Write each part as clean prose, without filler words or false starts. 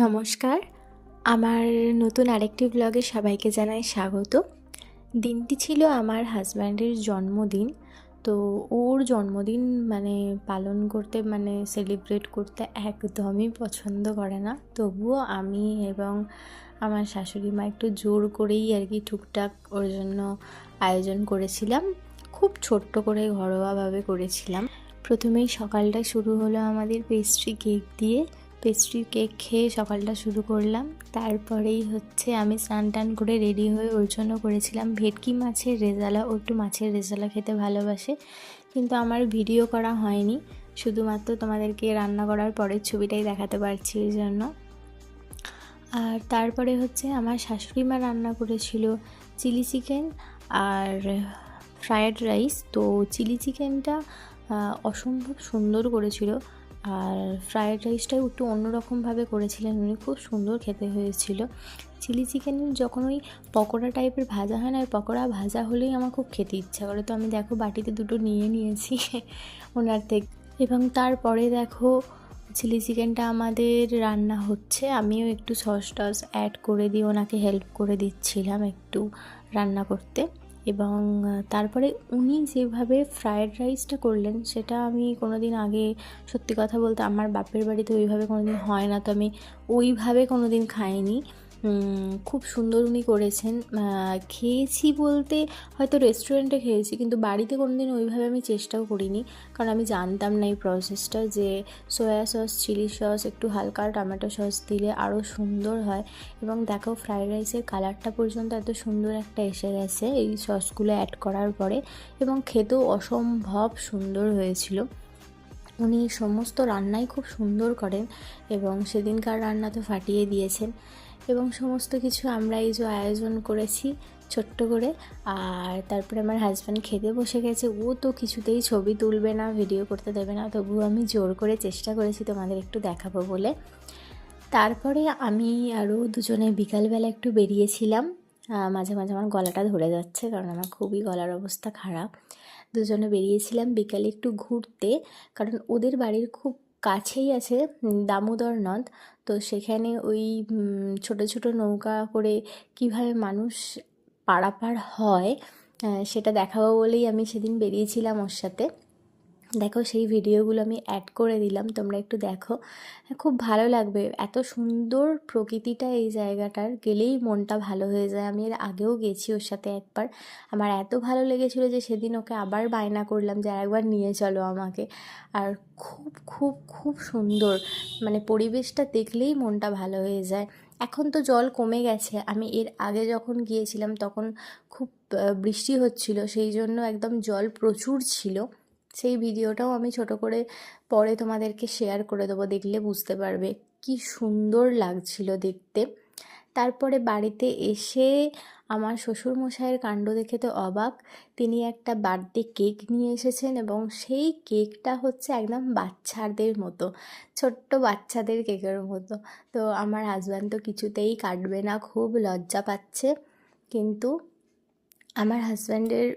নমস্কার, আমার নতুন আরেকটি ব্লগে সবাইকে জানাই স্বাগত। দিনটি ছিল আমার হাজব্যান্ডের জন্মদিন। তো ওর জন্মদিন পালন করতে সেলিব্রেট করতে একদমই পছন্দ করে না। তবুও আমি এবং আমার শাশুড়ি মা একটু জোর করেই আর কি টুকটাক ওর জন্য আয়োজন করেছিলাম। খুব ছোট্ট করে ঘরোয়াভাবে করেছিলাম। প্রথমেই সকালটা শুরু হলো আমাদের পেস্ট্রি কেক দিয়ে। পেস্ট্রি কেক খেয়ে সকালটা শুরু করলাম। তারপরেই আমি স্নান টান করে রেডি হয়ে ওর জন্য করেছিলাম ভেটকি মাছের রেজালা। ও একটু মাছের রেজালা খেতে ভালোবাসে, কিন্তু আমার ভিডিও করা হয়নি, শুধুমাত্র তোমাদেরকে রান্না করার পরের ছবিটাই দেখাতে পারছি এই জন্য। আর তারপরে আমার শাশুড়ি মা রান্না করেছিল চিলি চিকেন আর ফ্রায়েড রাইস। তো চিলি চিকেনটা অসম্ভব সুন্দর করেছিল, আর ফ্রায়েড রাইসটাও একটু অন্যরকমভাবে করেছিলেন উনি, খুব সুন্দর খেতে হয়েছিল। চিলি চিকেন যখন ওই পকোড়া টাইপের ভাজা হয় না, ওই পকোড়া ভাজা হলেই আমার খুব খেতে ইচ্ছা করে। তো আমি দেখো বাটিতে দুটো নিয়ে নিয়েছি ওনার থেকে, এবং তারপরে দেখো চিলি চিকেনটা আমাদের রান্না হচ্ছে। আমিও একটু সস টস অ্যাড করে দিয়ে ওনাকে হেল্প করে দিচ্ছিলাম একটু রান্না করতে। এবং তারপরে উনি যেভাবে ফ্রায়েড রাইসটা করলেন সেটা আমি কোনো দিন আগে, সত্যি কথা বলতে আমার বাপের বাড়িতে ওইভাবে কোনো দিন হয় না, তো আমি ওইভাবে কোনো দিন খাইনি। খুব সুন্দর উনি করেছেন। খেয়েছি বলতে হয়তো রেস্টুরেন্টে খেয়েছি, কিন্তু বাড়িতে কোনো দিন ওইভাবে আমি চেষ্টাও করিনি, কারণ আমি জানতাম না এই প্রসেসটা, যে সয়া সস, চিলি সস, একটু হালকা টমেটো সস দিলে আরও সুন্দর হয়। এবং দেখো ফ্রায়েড রাইসের কালারটা পর্যন্ত এত সুন্দর একটা এসে গেছে এই সসগুলো অ্যাড করার পরে, এবং খেতেও অসম্ভব সুন্দর হয়েছিল। উনি সমস্ত রান্নাই খুব সুন্দর করেন, এবং সেদিনকার রান্না তো ফাটিয়ে দিয়েছেন। এবং সমস্ত কিছু আমরা এই যে আয়োজন করেছি ছোট্ট করে। আর তারপরে আমার হাজব্যান্ড খেতে বসে গেছে। ও তো কিছুতেই ছবি তুলবে না, ভিডিও করতে দেবে না, তবুও আমি জোর করে চেষ্টা করেছি তোমাদের একটু দেখাবো বলে। তারপরে আমি আরও দুজনে বিকালবেলা একটু বেরিয়েছিলাম। মাঝে মাঝে আমার গলাটা ধরে যাচ্ছে, কারণ আমার খুবই গলার অবস্থা খারাপ। দুজনে বেরিয়েছিলাম বিকালে একটু ঘুরতে, কারণ ওদের বাড়ির খুব কাছেই আছে দামোদর নদ। তো সেখানে ওই ছোট ছোট নৌকা করে কিভাবে মানুষ পারাপার হয় সেটা দেখাবো বলেই আমি সেদিন বেরিয়েছিলাম ওর সাথে। দেখো সেই ভিডিওগুলো আমি অ্যাড করে দিলাম, তোমরা একটু দেখো, খুব ভালো লাগবে। এত সুন্দর প্রকৃতিটা এই জায়গাটার, গেলেই মনটা ভালো হয়ে যায়। আমি এর আগেও গেছি ওর সাথে একবার, আমার এত ভালো লেগেছিলো যে সেদিন ওকে আবার বায়না করলাম যে আরেকবার নিয়ে চলো আমাকে। আর খুব খুব খুব সুন্দর, পরিবেশটা দেখলেই মনটা ভালো হয়ে যায়। এখন তো জল কমে গেছে, আমি এর আগে যখন গিয়েছিলাম তখন খুব বৃষ্টি হচ্ছিল, সেই জন্য একদম জল প্রচুর ছিল। সেই ভিডিওটাও আমি ছোট করে পরে তোমাদেরকে শেয়ার করে দেবো, দেখলে বুঝতে পারবে কি সুন্দর লাগছিল দেখতে। তারপরে বাড়িতে এসে আমার শ্বশুরমশাইয়ের কাণ্ড দেখে তো অবাক। তিনি একটা বার্থডে কেক নিয়ে এসেছেন, এবং সেই কেকটা একদম বাচ্চাদের মতো, ছোট্ট বাচ্চাদের কেকের মতো। তো আমার হাজব্যান্ড তো কিছুতেই কাটবে না, খুব লজ্জা পাচ্ছে। কিন্তু আমার হাজব্যান্ডের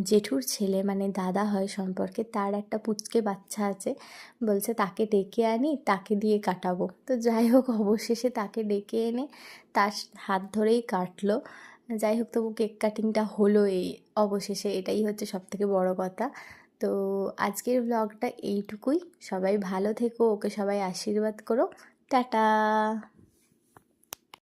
জেঠুর ছেলে, দাদা হয় সম্পর্কে, তার একটা পুচকে বাচ্চা আছে, বলছে তাকে ডেকে আনি, তাকে দিয়ে কাটাবো। তো যাই হোক, অবশেষে তাকে ডেকে এনে তার হাত ধরেই কাটলো। যাই হোক, তবু কেক কাটিংটা হলো এই অবশেষে, এটাই সবথেকে বড় কথা। তো আজকের ব্লগটা এইটুকুই। সবাই ভালো থেকো, ওকে সবাই আশীর্বাদ করো। টাটা।